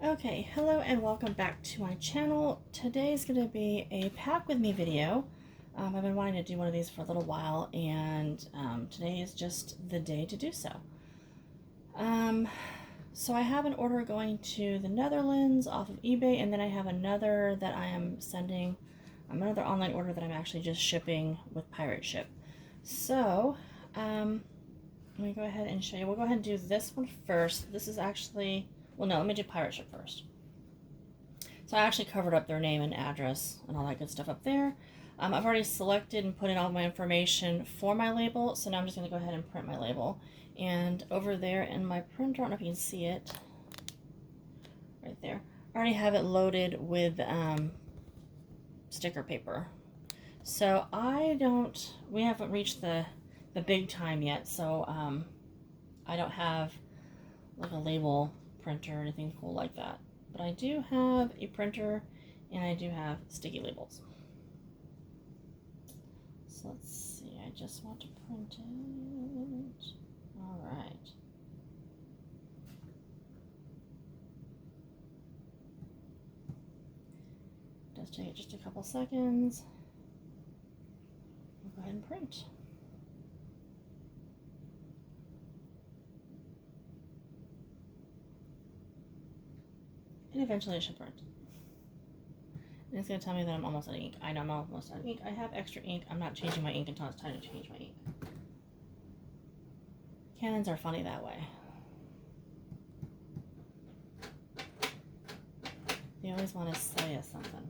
Okay, hello and welcome back to my channel. Today's going to be a pack with me video. I've been wanting to do one of these for a little while, and today is just the day to do so. So I have an order going to the Netherlands off of eBay, and then I have another that I am sending, another online order that I'm actually just shipping with Pirate Ship. So let me go ahead and show you. We'll go ahead and do this one first. This is actually, well, no, let me do Pirate Ship first. So I actually covered up their name and address and all that good stuff up there. I've already selected and put in all my information for my label, so now I'm just going to go ahead and print my label. And over there in my printer, I don't know if you can see it, right there, I already have it loaded with sticker paper. So we haven't reached the big time yet, so I don't have like a label printer or anything cool like that. But I do have a printer and I do have sticky labels. So let's see, I just want to print it. Alright. Does take just a couple seconds. We'll go ahead and print. And eventually it should print. And it's going to tell me that I'm almost out of ink. I know I'm almost out of ink. I have extra ink. I'm not changing my ink until it's time to change my ink. Canons are funny that way. They always want to sell you something.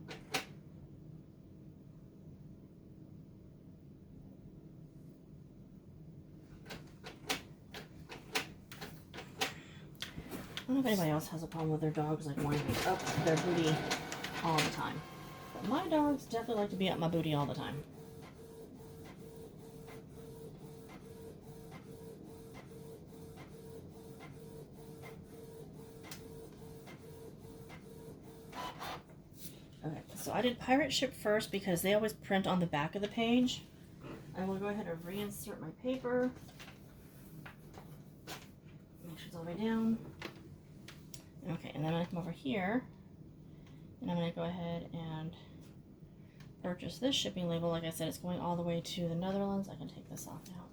I don't know if anybody else has a problem with their dogs like winding up their booty all the time. But my dogs definitely like to be up my booty all the time. Okay, so I did Pirate Ship first because they always print on the back of the page. I will go ahead and reinsert my paper. Make sure it's all the way down. Okay, and then I'm going to come over here and I'm going to go ahead and purchase this shipping label. Like I said, it's going all the way to the Netherlands. I can take this off now.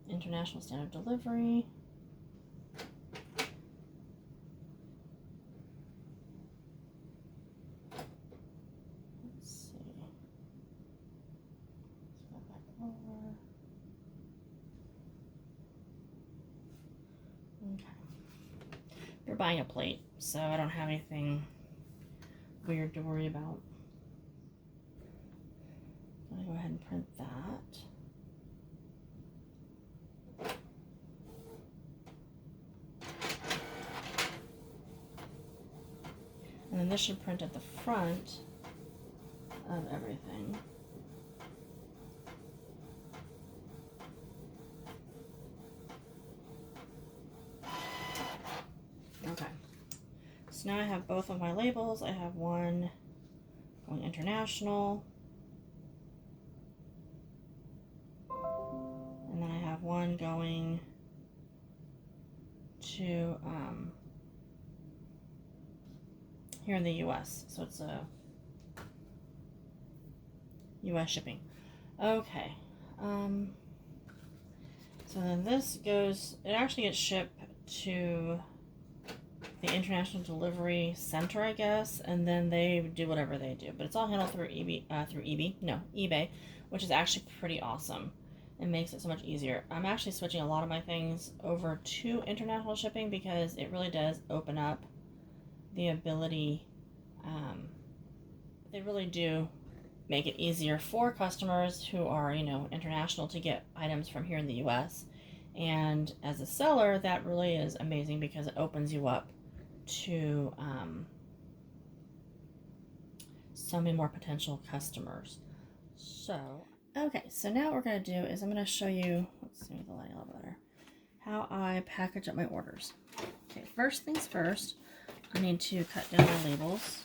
International standard delivery. Let's see. Let's go back over. Okay. They're buying a plate, so I don't have anything weird to worry about. I'm going to go ahead and print that. And then this should print at the front of everything. Okay, so now I have both of my labels. I have one going international, and then I have one going to here in the US, so it's a US shipping. Okay, so then this goes, it actually gets shipped to the International Delivery Center, I guess, and then they do whatever they do. But it's all handled through eBay, which is actually pretty awesome. It makes it so much easier. I'm actually switching a lot of my things over to international shipping because it really does open up the ability. They really do make it easier for customers who are, international to get items from here in the US. And as a seller, that really is amazing because it opens you up to so many more potential customers. So, okay, so now what we're going to do is I'm going to show you, let's see the lighting a little better, how I package up my orders. Okay, first things first, I need to cut down my labels.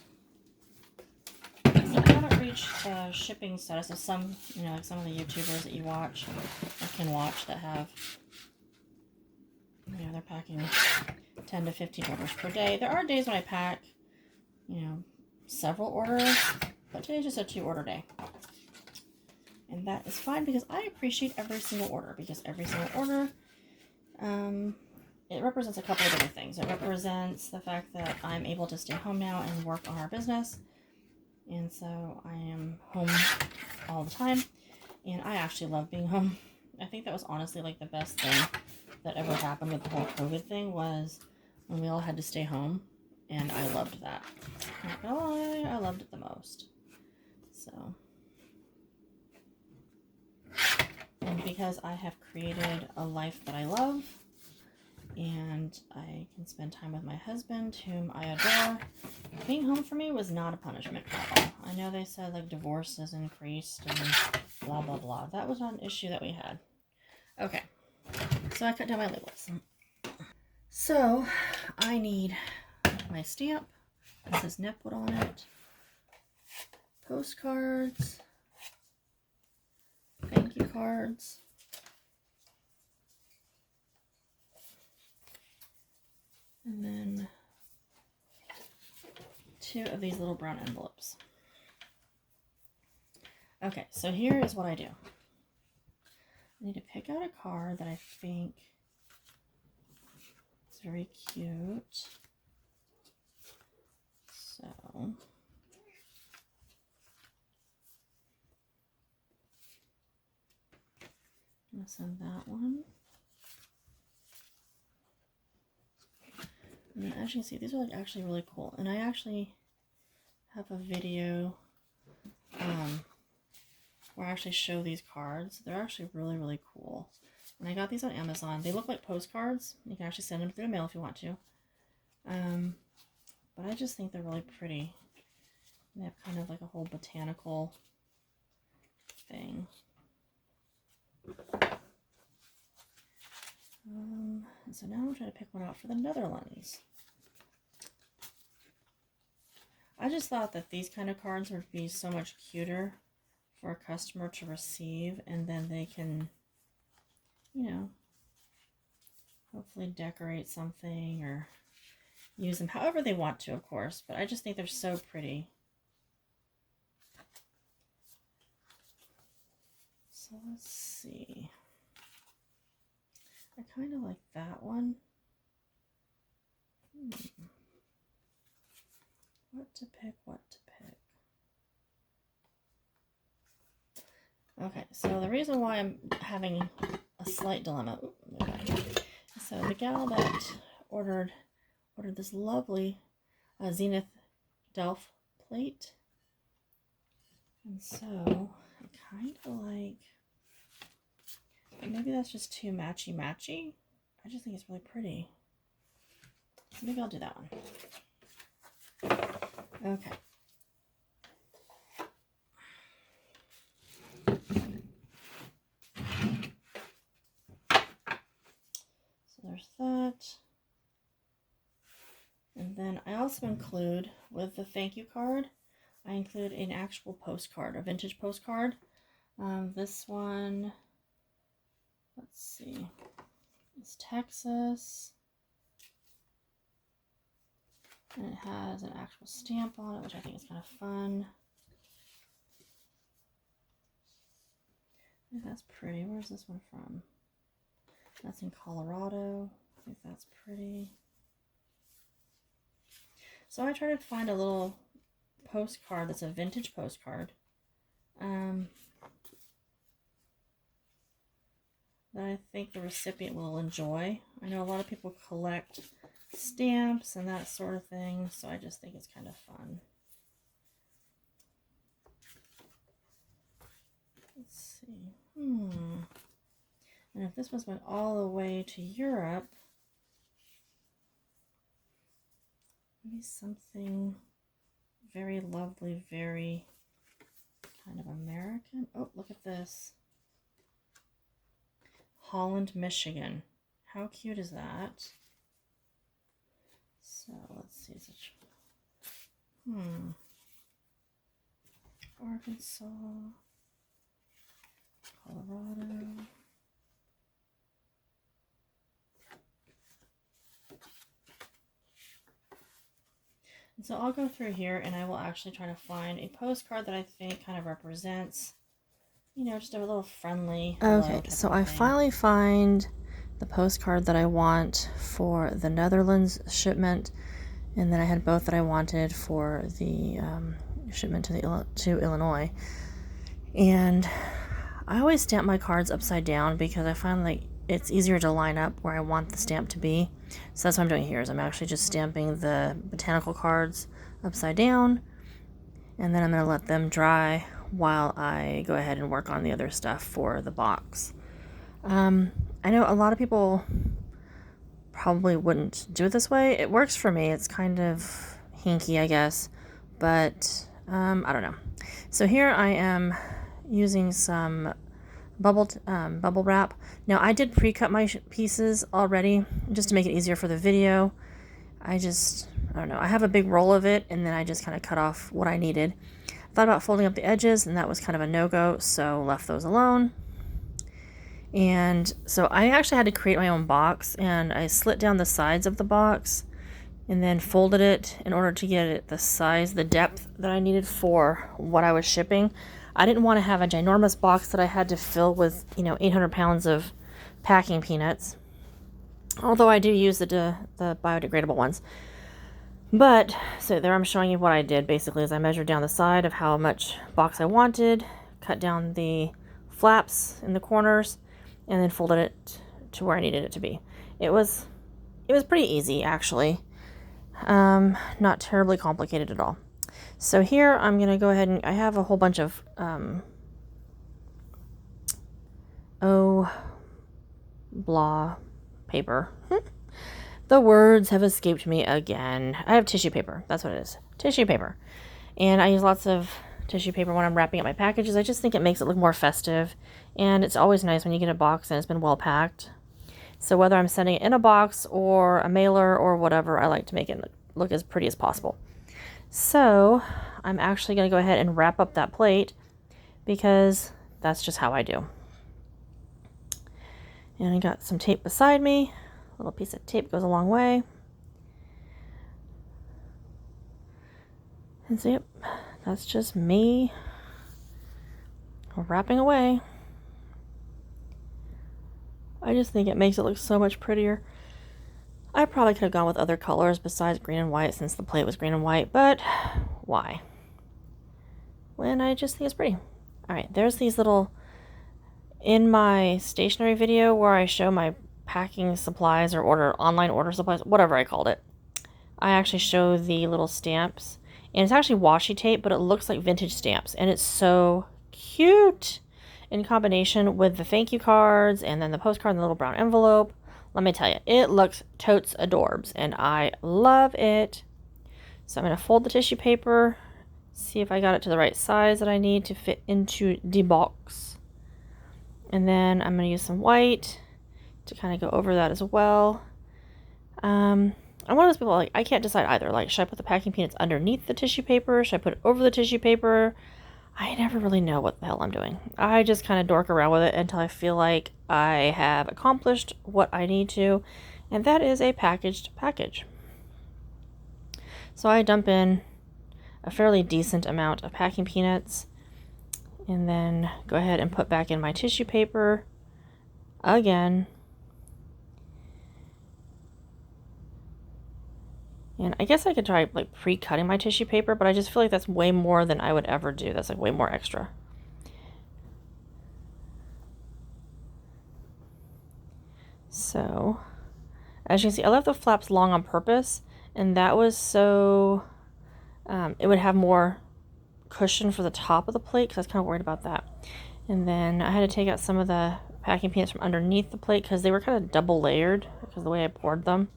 So I haven't reached watch the shipping status of some, you know, like some of the YouTubers that you watch or can watch that have, you know, they're packing 10 to 15 orders per day. There are days when I pack, you know, several orders, but today's just a 2-order day. And that is fine because I appreciate every single order, because every single order, it represents a couple of different things. It represents the fact that I'm able to stay home now and work on our business. And so I am home all the time. And I actually love being home. I think that was honestly like the best thing that ever happened with the whole COVID thing, was when we all had to stay home. And I loved that. Not gonna lie, I loved it the most. So. And because I have created a life that I love, and I can spend time with my husband, whom I adore, being home for me was not a punishment at all. I know they said like divorce has increased and blah blah blah. That was not an issue that we had. Okay, so I cut down my labels. So I need my stamp that says Nipwood on it, postcards, thank you cards, and then 2 of these little brown envelopes. Okay, so here is what I do. I need to pick out a card that I think is very cute. So I'm going to send that one. And then as you can see, these are like actually really cool. And I actually have a video where I actually show these cards. They're actually really, really cool. And I got these on Amazon. They look like postcards. You can actually send them through the mail if you want to. But I just think they're really pretty. They have kind of like a whole botanical thing. And so now I'm trying to pick one out for the Netherlands. I just thought that these kind of cards would be so much cuter for a customer to receive, and then they can, you know, hopefully decorate something or use them however they want to, of course. But I just think they're so pretty. So let's see. I kind of like that one. What to pick, what to pick. Okay, so the reason why I'm having a slight dilemma, so the gal that ordered this lovely Zenith Delft plate, and so I kind of like, maybe that's just too matchy-matchy. I just think it's really pretty. So maybe I'll do that one. Okay. So there's that. And then I also include, with the thank you card, I include an actual postcard, a vintage postcard. This one, let's see, it's Texas. And it has an actual stamp on it, which I think is kind of fun. I think that's pretty. Where's this one from? That's in Colorado. I think that's pretty. So I try to find a little postcard that's a vintage postcard that I think the recipient will enjoy. I know a lot of people collect stamps and that sort of thing, so I just think it's kind of fun. Let's see. And if this was went all the way to Europe, maybe something very lovely, very kind of American. Oh, look at this. Holland, Michigan. How cute is that? So let's see. Arkansas, Colorado. And so I'll go through here and I will actually try to find a postcard that I think kind of represents, you know, just a little friendly hello. Okay, so I finally find the postcard that I want for the Netherlands shipment, and then I had both that I wanted for the shipment to Illinois. And I always stamp my cards upside down because I find like it's easier to line up where I want the stamp to be. So that's what I'm doing here, is I'm actually just stamping the botanical cards upside down, and then I'm going to let them dry while I go ahead and work on the other stuff for the box. I know a lot of people probably wouldn't do it this way. It works for me. It's kind of hinky, I guess, but I don't know. So here I am using some bubble wrap. Now I did pre-cut my pieces already just to make it easier for the video. I don't know. I have a big roll of it, and then I just kind of cut off what I needed. I thought about folding up the edges, and that was kind of a no-go, so left those alone. And so I actually had to create my own box, and I slit down the sides of the box and then folded it in order to get it the size, the depth that I needed for what I was shipping. I didn't want to have a ginormous box that I had to fill with, 800 pounds of packing peanuts. Although I do use the biodegradable ones. But, so there I'm showing you what I did basically is I measured down the side of how much box I wanted, cut down the flaps in the corners, and then folded it to where I needed it to be. It was pretty easy, actually. Not terribly complicated at all. So here I'm going to go ahead and I have a whole bunch of blah paper. The words have escaped me again. I have tissue paper. That's what it is. Tissue paper. And I use lots of tissue paper when I'm wrapping up my packages. I just think it makes it look more festive. And it's always nice when you get a box and it's been well packed. So whether I'm sending it in a box or a mailer or whatever, I like to make it look as pretty as possible. So I'm actually going to go ahead and wrap up that plate because that's just how I do. And I got some tape beside me. A little piece of tape goes a long way. And so, yep, that's just me wrapping away. I just think it makes it look so much prettier. I probably could have gone with other colors besides green and white since the plate was green and white, but why? When I just think it's pretty. Alright, there's these little, in my stationery video where I show my packing supplies or online order supplies, whatever I called it, I actually show the little stamps. And it's actually washi tape, but it looks like vintage stamps. And it's so cute in combination with the thank you cards and then the postcard in the little brown envelope. Let me tell you, it looks totes adorbs and I love it. So I'm going to fold the tissue paper, see if I got it to the right size that I need to fit into the box. And then I'm going to use some white to kind of go over that as well. I'm one of those people, like, I can't decide either. Like, should I put the packing peanuts underneath the tissue paper? Should I put it over the tissue paper? I never really know what the hell I'm doing. I just kind of dork around with it until I feel like I have accomplished what I need to, and that is a packaged package. So I dump in a fairly decent amount of packing peanuts, and then go ahead and put back in my tissue paper again. And I guess I could try like pre-cutting my tissue paper, but I just feel like that's way more than I would ever do. That's like way more extra. So, as you can see, I left the flaps long on purpose, and that was so it would have more cushion for the top of the plate because I was kind of worried about that. And then I had to take out some of the packing peanuts from underneath the plate because they were kind of double layered because of the way I poured them.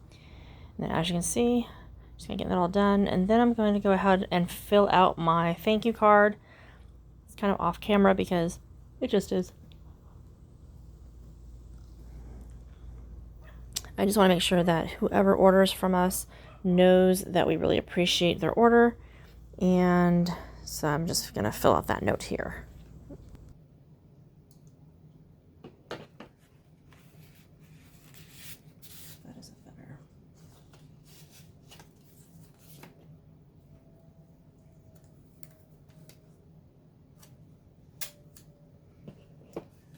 And then as you can see, just gonna get that all done, and then I'm going to go ahead and fill out my thank you card. It's kind of off camera because it just is. I just want to make sure that whoever orders from us knows that we really appreciate their order, and So I'm just going to fill out that note here. That isn't better.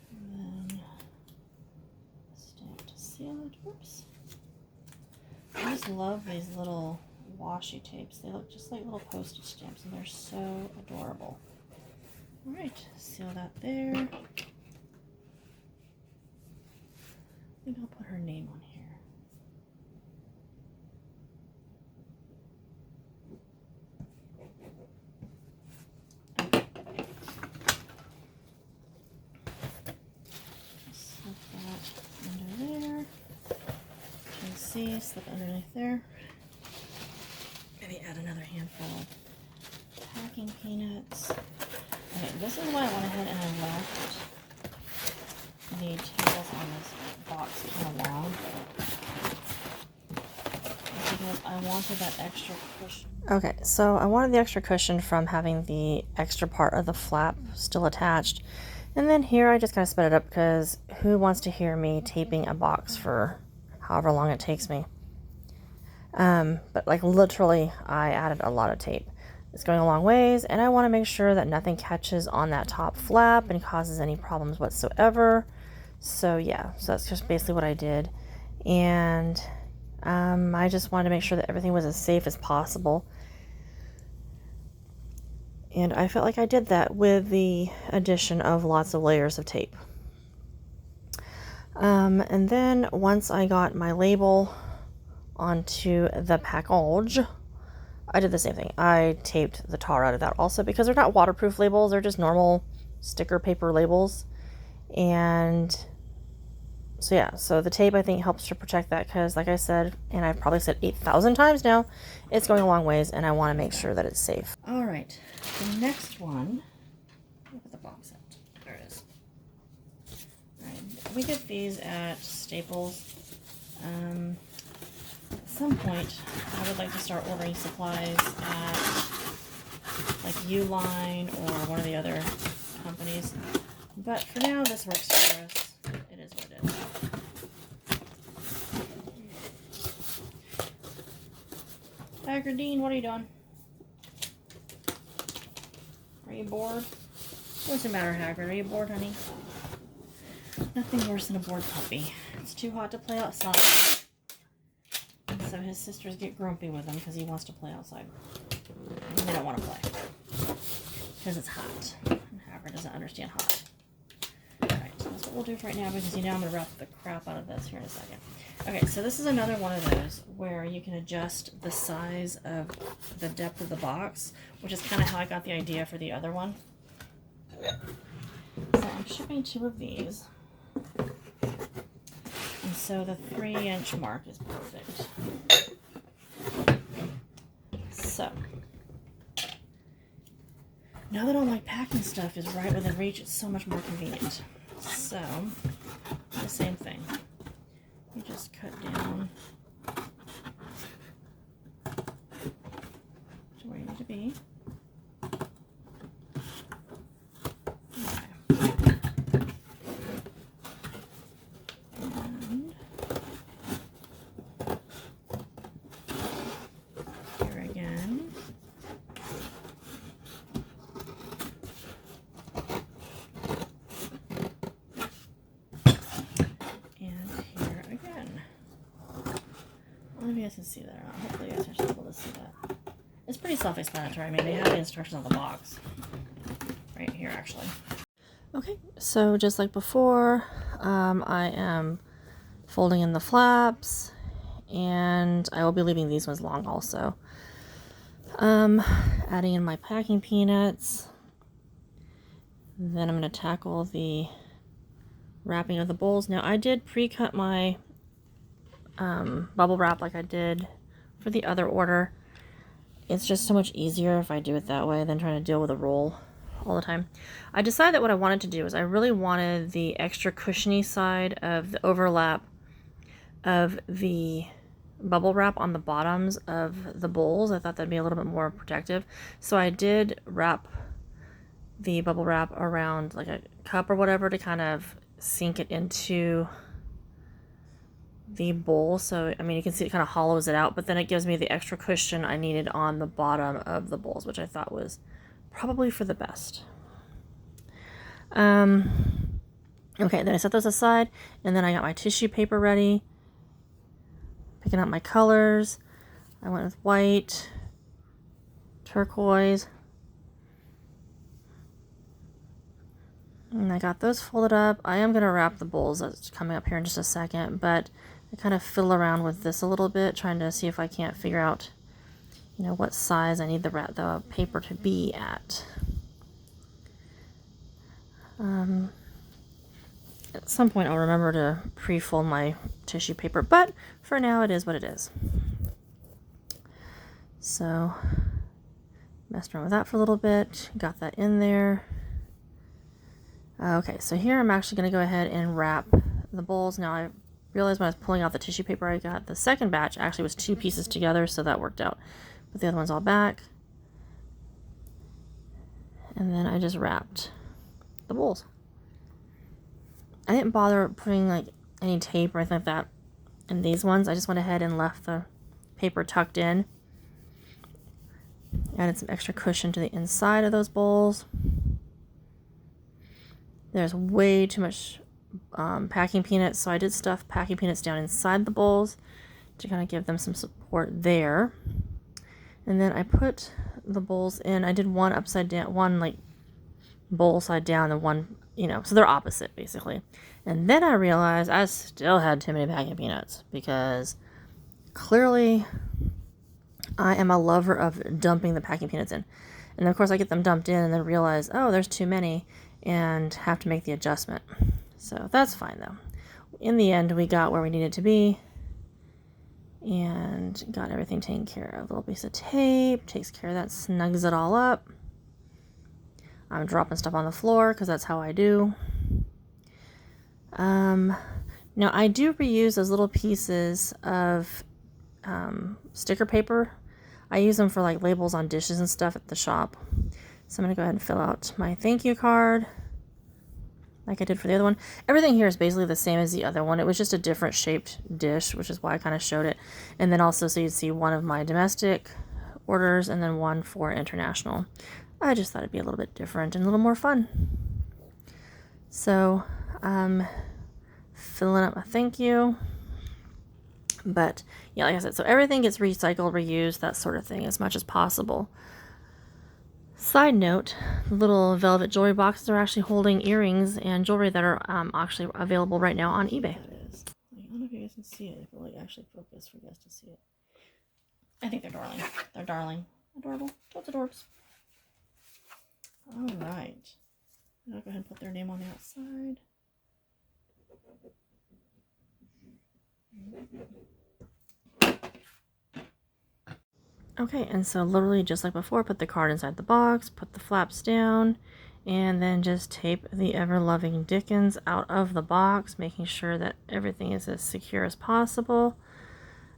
And then stamp to seal it. Whoops. I just love these little washi tapes. They look just like little postage stamps and they're so adorable. All right, seal that there. I think I'll put her name on here. Okay. Slip that under there. You can see, slip underneath there. Maybe add another handful of packing peanuts. Okay, this is why I went ahead and I left the tails on this box kind of long. Because I wanted that extra cushion. Okay, so I wanted the extra cushion from having the extra part of the flap still attached. And then here I just kind of sped it up because who wants to hear me taping a box for however long it takes me? But like literally I added a lot of tape. It's going a long ways, and I want to make sure that nothing catches on that top flap and causes any problems whatsoever. So yeah, so that's just basically what I did. And I just wanted to make sure that everything was as safe as possible. And I felt like I did that with the addition of lots of layers of tape. And then once I got my label onto the package, I did the same thing. I taped the tar out of that also because they're not waterproof labels. They're just normal sticker paper labels. And so yeah, so the tape I think helps to protect that because like I said, and I've probably said 8,000 times now, it's going a long ways and I want to make sure that it's safe. All right, the next one, look at the box at. There it is. All right, we get these at Staples. At some point, I would like to start ordering supplies at like Uline or one of the other companies. But for now, this works for us. It is what it is. Hacker Dean, what are you doing? Are you bored? What's the matter, Hacker? Are you bored, honey? Nothing worse than a bored puppy. It's too hot to play outside. So his sisters get grumpy with him because he wants to play outside. And they don't want to play because it's hot. And Hacker doesn't understand hot. Alright, so that's what we'll do for right now because you know I'm going to wrap the crap out of this here in a second. Okay, so this is another one of those where you can adjust the size of the depth of the box, which is kind of how I got the idea for the other one. So I'm shipping 2 of these. And so the 3-inch mark is perfect. So, now that all my packing stuff is right within reach, it's so much more convenient. So, the same thing. You just cut down to where you need to be. I don't know if you guys can see that or not. Hopefully you guys are able to see that. It's pretty self-explanatory. I mean, they have the instructions on the box. Right here, actually. Okay, so just like before, I am folding in the flaps, and I will be leaving these ones long also. Adding in my packing peanuts. Then I'm going to tackle the wrapping of the bowls. Now, I did pre-cut my bubble wrap like I did for the other order. It's just so much easier if I do it that way than trying to deal with a roll all the time. I decided that what I wanted to do is I really wanted the extra cushiony side of the overlap of the bubble wrap on the bottoms of the bowls. I thought that'd be a little bit more protective. So I did wrap the bubble wrap around like a cup or whatever to kind of sink it into the bowl. So, I mean, you can see it kind of hollows it out, but then it gives me the extra cushion I needed on the bottom of the bowls, which I thought was probably for the best. Okay, then I set those aside, and then I got my tissue paper ready, picking out my colors. I went with white, turquoise, and I got those folded up. I am going to wrap the bowls. That's coming up here in just a second, but I kind of fiddle around with this a little bit, trying to see if I can't figure out, you know, what size I need the paper to be at. At some point I'll remember to pre-fold my tissue paper, but for now it is what it is. So, messed around with that for a little bit, got that in there. Okay, so here I'm actually going to go ahead and wrap the bowls. Now I realized when I was pulling out the tissue paper I got, the second batch actually was 2 pieces together, so that worked out. But the other one's all back. And then I just wrapped the bowls. I didn't bother putting like any tape or anything like that in these ones. I just went ahead and left the paper tucked in. Added some extra cushion to the inside of those bowls. There's way too much packing peanuts, so I did stuff packing peanuts down inside the bowls to kind of give them some support there. And then I put the bowls in. I did one upside down, one like bowl side down, and one, you know, so they're opposite basically. And then I realized I still had too many packing peanuts, because clearly I am a lover of dumping the packing peanuts in. And of course I get them dumped in and then realize, oh, there's too many, and have to make the adjustment. So that's fine though. In the end, we got where we needed to be and got everything taken care of. A little piece of tape takes care of that, snugs it all up. I'm dropping stuff on the floor because that's how I do. Now I do reuse those little pieces of sticker paper. I use them for like labels on dishes and stuff at the shop. So I'm going to go ahead and fill out my thank you card like I did for the other one. Everything here is basically the same as the other one. It was just a different shaped dish, which is why I kind of showed it. And then also so you'd see one of my domestic orders and then one for international. I just thought it'd be a little bit different and a little more fun. So I'm filling up my thank you. But yeah, like I said, so everything gets recycled, reused, that sort of thing as much as possible. Side note, the little velvet jewelry boxes are actually holding earrings and jewelry that are actually available right now on eBay. That is. I don't know if you guys can see it, if it will actually focus for you guys to see it. I think they're darling. They're darling. Adorable. Totes adorbs. Alright. I'll go ahead and put their name on the outside. Okay, and so literally just like before, put the card inside the box, put the flaps down, and then just tape the ever-loving Dickens out of the box, making sure that everything is as secure as possible.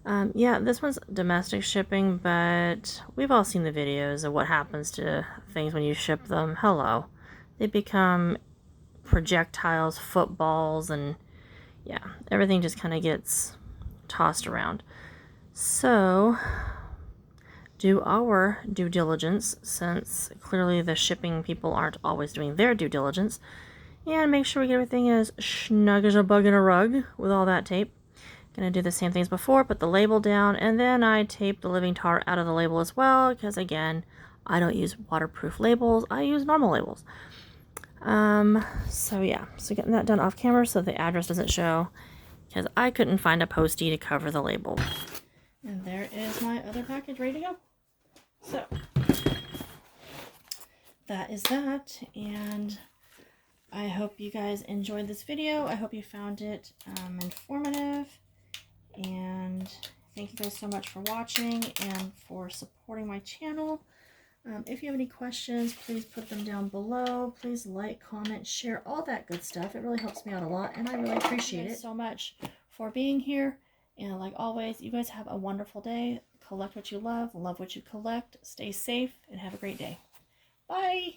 Yeah, this one's domestic shipping, but we've all seen the videos of what happens to things when you ship them. Hello. They become projectiles, footballs, and yeah, everything just kind of gets tossed around. So do our due diligence, since clearly the shipping people aren't always doing their due diligence, and make sure we get everything as snug as a bug in a rug with all that tape. Gonna do the same thing as before, put the label down, and then I tape the living tar out of the label as well, because again, I don't use waterproof labels, I use normal labels. So yeah, so getting that done off camera so the address doesn't show, because I couldn't find a postie to cover the label. And there is my other package ready to go. So that is that, and I hope you guys enjoyed this video. I hope you found it informative, and thank you guys so much for watching and for supporting my channel. If you have any questions, please put them down below. Please like, comment, share, all that good stuff. It really helps me out a lot, and I really appreciate it so much for being here. And like always, you guys have a wonderful day. Collect what you love what you collect, stay safe, and have a great day. Bye!